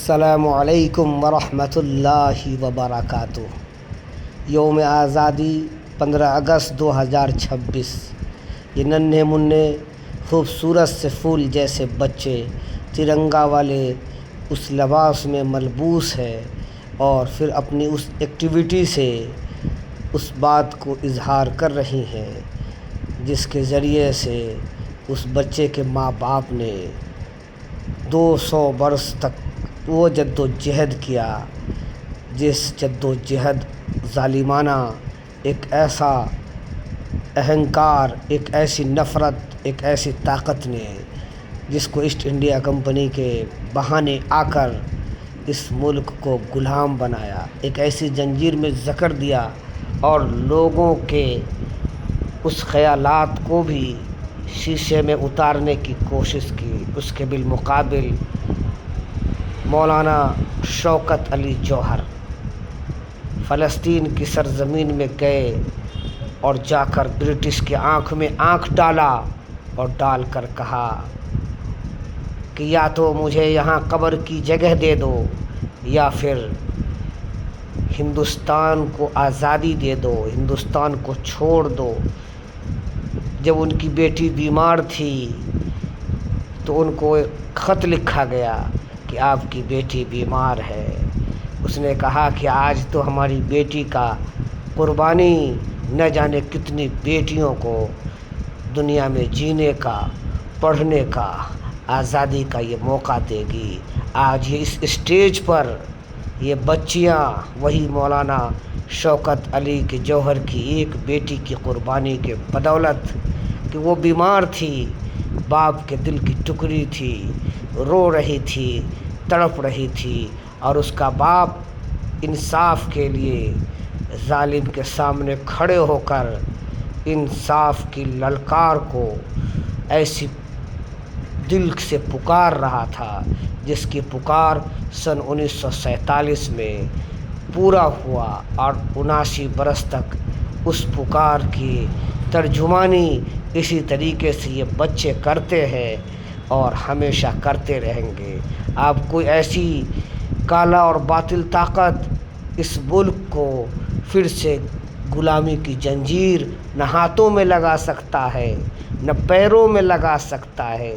السلام علیکم ورحمۃ اللہ وبرکاتہ۔ یوم آزادی 15 اگست 2026۔ یہ ننھے منھے خوبصورت سے پھول جیسے بچے ترنگا والے اس لباس میں ملبوس ہے اور پھر اپنی اس ایکٹیویٹی سے اس بات کو اظہار کر رہی ہیں جس کے ذریعے سے اس بچے کے ماں باپ نے 200 برس تک وہ جد و جہد کیا، جس جد و جہد ظالمانہ ایک ایسا اہنکار، ایک ایسی نفرت، ایک ایسی طاقت نے جس کو ایسٹ انڈیا کمپنی کے بہانے آ کر اس ملک کو غلام بنایا، ایک ایسی زنجیر میں جکڑ دیا اور لوگوں کے اس خیالات کو بھی شیشے میں اتارنے کی کوشش کی۔ اس کے بالمقابل مولانا شوکت علی جوہر فلسطین کی سرزمین میں گئے اور جا کر برٹش کی آنکھ میں آنکھ ڈالا اور ڈال کر کہا کہ یا تو مجھے یہاں قبر کی جگہ دے دو یا پھر ہندوستان کو آزادی دے دو، ہندوستان کو چھوڑ دو۔ جب ان کی بیٹی بیمار تھی تو ان کو ایک خط لکھا گیا کہ آپ کی بیٹی بیمار ہے۔ اس نے کہا کہ آج تو ہماری بیٹی کا قربانی نہ جانے کتنی بیٹیوں کو دنیا میں جینے کا، پڑھنے کا، آزادی کا یہ موقع دے گی۔ آج یہ اس اسٹیج پر یہ بچیاں وہی مولانا شوکت علی کے جوہر کی ایک بیٹی کی قربانی کے بدولت کہ وہ بیمار تھی، باپ کے دل کی ٹکڑی تھی، رو رہی تھی، تڑپ رہی تھی، اور اس کا باپ انصاف کے لیے ظالم کے سامنے کھڑے ہو کر انصاف کی للکار کو ایسی دل سے پکار رہا تھا جس کی پکار سن 1947 میں پورا ہوا، اور 79 برس تک اس پکار کی ترجمانی اسی طریقے سے یہ بچے کرتے ہیں اور ہمیشہ کرتے رہیں گے۔ اب کوئی ایسی کالا اور باطل طاقت اس ملک کو پھر سے غلامی کی زنجیر نہ ہاتھوں میں لگا سکتا ہے، نہ پیروں میں لگا سکتا ہے۔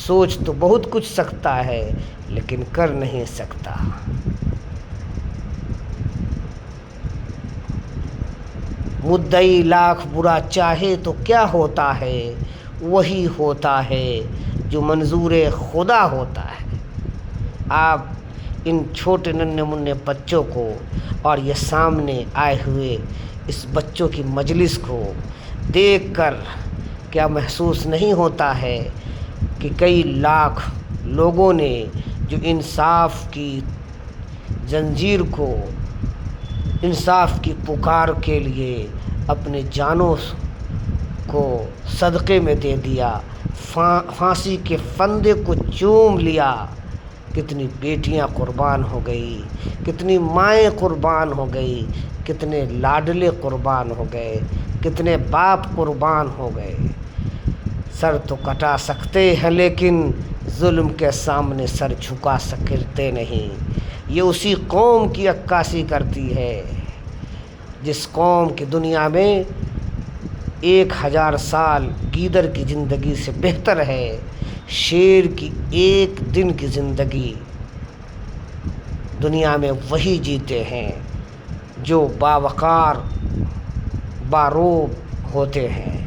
سوچ تو بہت کچھ سکتا ہے لیکن کر نہیں سکتا۔ مدعی لاکھ برا چاہے تو کیا ہوتا ہے، وہی ہوتا ہے جو منظور خدا ہوتا ہے۔ آپ ان چھوٹے ننھے منھے بچوں کو اور یہ سامنے آئے ہوئے اس بچوں کی مجلس کو دیکھ کر کیا محسوس نہیں ہوتا ہے کہ کئی لاکھ لوگوں نے جو انصاف کی زنجیر کو، انصاف کی پکار کے لیے اپنی جانوں کو صدقے میں دے دیا، پھانسی کے پھندے کو چوم لیا، کتنی بیٹیاں قربان ہو گئی، کتنی مائیں قربان ہو گئی، کتنے لاڈلے قربان ہو گئے، کتنے باپ قربان ہو گئے۔ سر تو کٹا سکتے ہیں لیکن ظلم کے سامنے سر جھکا سکتے نہیں۔ یہ اسی قوم کی عکاسی کرتی ہے جس قوم کی دنیا میں 1000 سال گیدڑ کی زندگی سے بہتر ہے شیر کی ایک دن کی زندگی۔ دنیا میں وہی جیتے ہیں جو باوقار، باروب ہوتے ہیں۔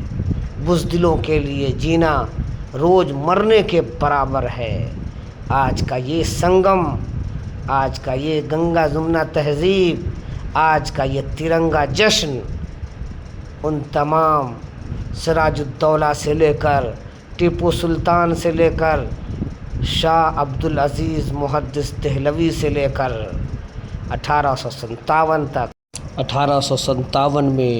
بزدلوں کے لیے جینا روز مرنے کے برابر ہے۔ آج کا یہ سنگم، آج کا یہ گنگا جمنا تہذیب، آج کا یہ ترنگا جشن ان تمام سراج الدولہ سے لے کر، ٹیپو سلطان سے لے کر، شاہ عبدالعزیز محدث دہلوی سے لے کر 1857 تک، 1857 میں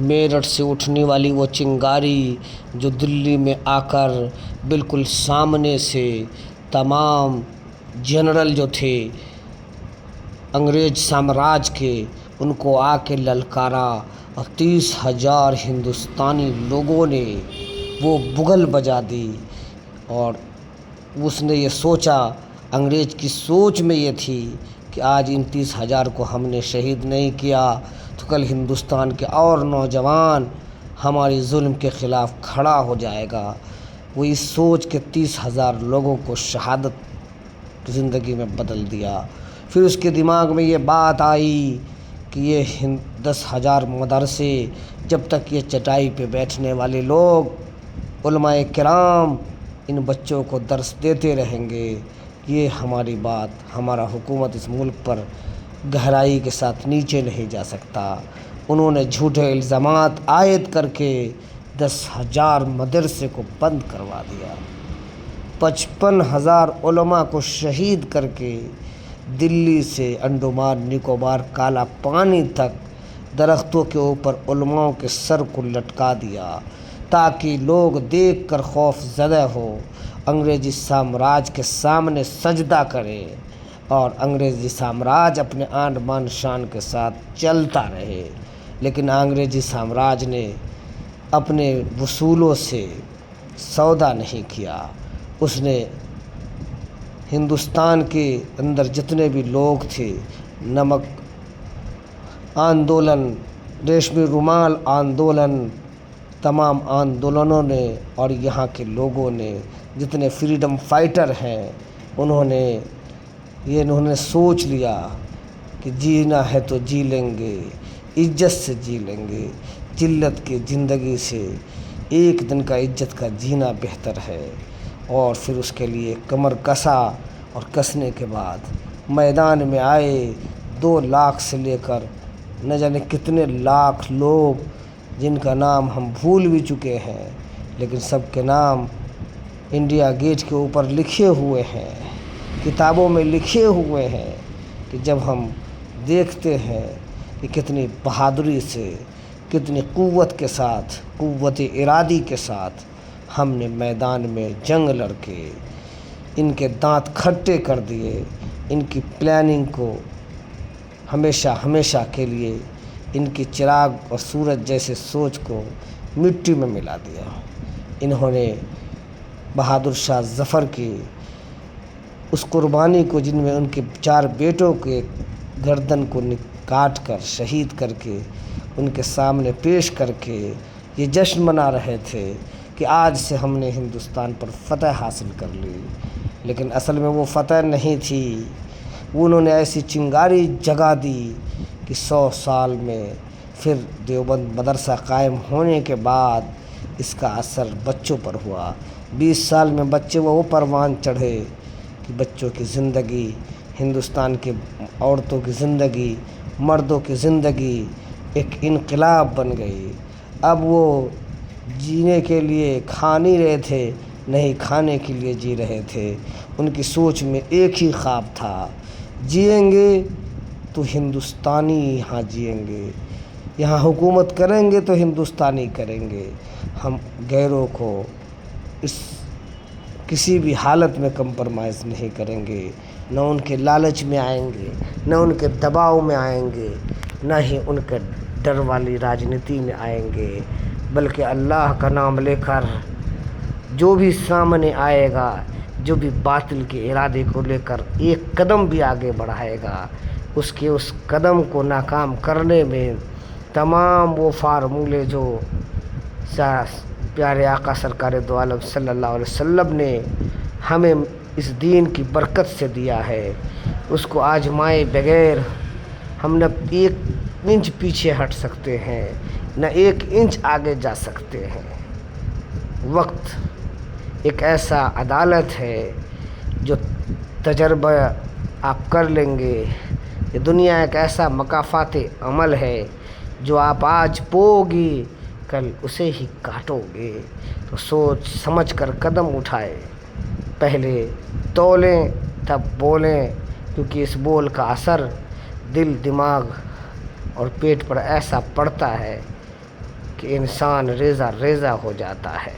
میرٹھ سے اٹھنے والی وہ چنگاری جو دلی میں آ کر بالکل سامنے سے تمام جنرل جو تھے انگریز سامراج کے، ان کو آ کے للکارا اور 30,000 ہندوستانی لوگوں نے وہ بغل بجا دی، اور اس نے یہ سوچا انگریز کی سوچ میں یہ تھی کہ آج ان 30,000 کو ہم نے شہید نہیں کیا تو کل ہندوستان کے اور نوجوان ہماری ظلم کے خلاف کھڑا ہو جائے گا۔ وہ اس سوچ کے 30,000 لوگوں کو شہادت زندگی میں بدل دیا۔ پھر اس کے دماغ میں یہ بات آئی کہ یہ 10,000 مدرسے، جب تک یہ چٹائی پہ بیٹھنے والے لوگ علماء کرام ان بچوں کو درس دیتے رہیں گے، یہ ہماری بات، ہمارا حکومت اس ملک پر گہرائی کے ساتھ نیچے نہیں جا سکتا۔ انہوں نے جھوٹے الزامات عائد کر کے 10,000 مدرسے کو بند کروا دیا، 55,000 علماء کو شہید کر کے دلی سے انڈمان نکوبار کالا پانی تک درختوں کے اوپر علماء کے سر کو لٹکا دیا تاکہ لوگ دیکھ کر خوف زدہ ہو، انگریزی سامراج کے سامنے سجدہ کرے اور انگریزی سامراج اپنے آن بان شان کے ساتھ چلتا رہے۔ لیکن انگریزی سامراج نے اپنے وصولوں سے سودا نہیں کیا۔ اس نے ہندوستان کے اندر جتنے بھی لوگ تھے، نمک آندولن، ریشمی رومال آندولن، تمام آندولنوں نے اور یہاں کے لوگوں نے جتنے فریڈم فائٹر ہیں، انہوں نے سوچ لیا کہ جینا ہے تو جی لیں گے، عزت سے جی لیں گے، ذلت کی زندگی سے ایک دن کا عزت کا جینا بہتر ہے۔ اور پھر اس کے لیے کمر کسا اور کسنے کے بعد میدان میں آئے 2 لاکھ سے لے کر نہ جانے کتنے لاکھ لوگ، جن کا نام ہم بھول بھی چکے ہیں، لیکن سب کے نام انڈیا گیٹ کے اوپر لکھے ہوئے ہیں، کتابوں میں لکھے ہوئے ہیں کہ جب ہم دیکھتے ہیں کہ کتنی بہادری سے، کتنی قوت کے ساتھ، قوت ارادی کے ساتھ ہم نے میدان میں جنگ لڑ کے ان کے دانت کھٹے کر دیے، ان کی پلاننگ کو ہمیشہ کے لیے، ان کی چراغ اور سورج جیسے سوچ کو مٹی میں ملا دیا۔ انہوں نے بہادر شاہ ظفر کی اس قربانی کو، جن میں ان کے 4 بیٹوں کے گردن کو کاٹ کر شہید کر کے ان کے سامنے پیش کر کے یہ جشن منا رہے تھے کہ آج سے ہم نے ہندوستان پر فتح حاصل کر لی، لیکن اصل میں وہ فتح نہیں تھی۔ انہوں نے ایسی چنگاری جگا دی کہ 100 سال میں پھر دیوبند مدرسہ قائم ہونے کے بعد اس کا اثر بچوں پر ہوا۔ 20 سال میں بچے وہ پروان چڑھے کہ بچوں کی زندگی، ہندوستان کی عورتوں کی زندگی، مردوں کی زندگی ایک انقلاب بن گئی۔ اب وہ جینے کے لیے کھا نہیں رہے تھے، نہیں کھانے کے لیے جی رہے تھے۔ ان کی سوچ میں ایک ہی خواب تھا، جئیں گے تو ہندوستانی یہاں جئیں گے، یہاں حکومت کریں گے تو ہندوستانی کریں گے، ہم غیروں کو کسی بھی حالت میں کمپرمائز نہیں کریں گے، نہ ان کے لالچ میں آئیں گے، نہ ان کے دباؤ میں آئیں گے، نہ ہی ان کے ڈر والی راجنیتی میں آئیں گے، بلکہ اللہ کا نام لے کر جو بھی سامنے آئے گا، جو بھی باطل کے ارادے کو لے کر ایک قدم بھی آگے بڑھائے گا، اس قدم کو ناکام کرنے میں تمام وہ فارمولے جو پیارے آقا سرکار دو عالم صلی اللہ علیہ وسلم نے ہمیں اس دین کی برکت سے دیا ہے، اس کو آزمائے بغیر ہم نہ 1 انچ پیچھے ہٹ سکتے ہیں، نہ 1 انچ آگے جا سکتے ہیں۔ وقت ایک ایسا عدالت ہے جو تجربہ آپ کر لیں گے، یہ دنیا ایک ایسا مکافات عمل ہے جو آپ آج بو گی کل اسے ہی کاٹو گے۔ تو سوچ سمجھ کر قدم اٹھائے، پہلے تولیں تب بولیں، کیونکہ اس بول کا اثر دل، دماغ اور پیٹ پر ایسا پڑتا ہے کہ انسان ریزہ ریزہ ہو جاتا ہے۔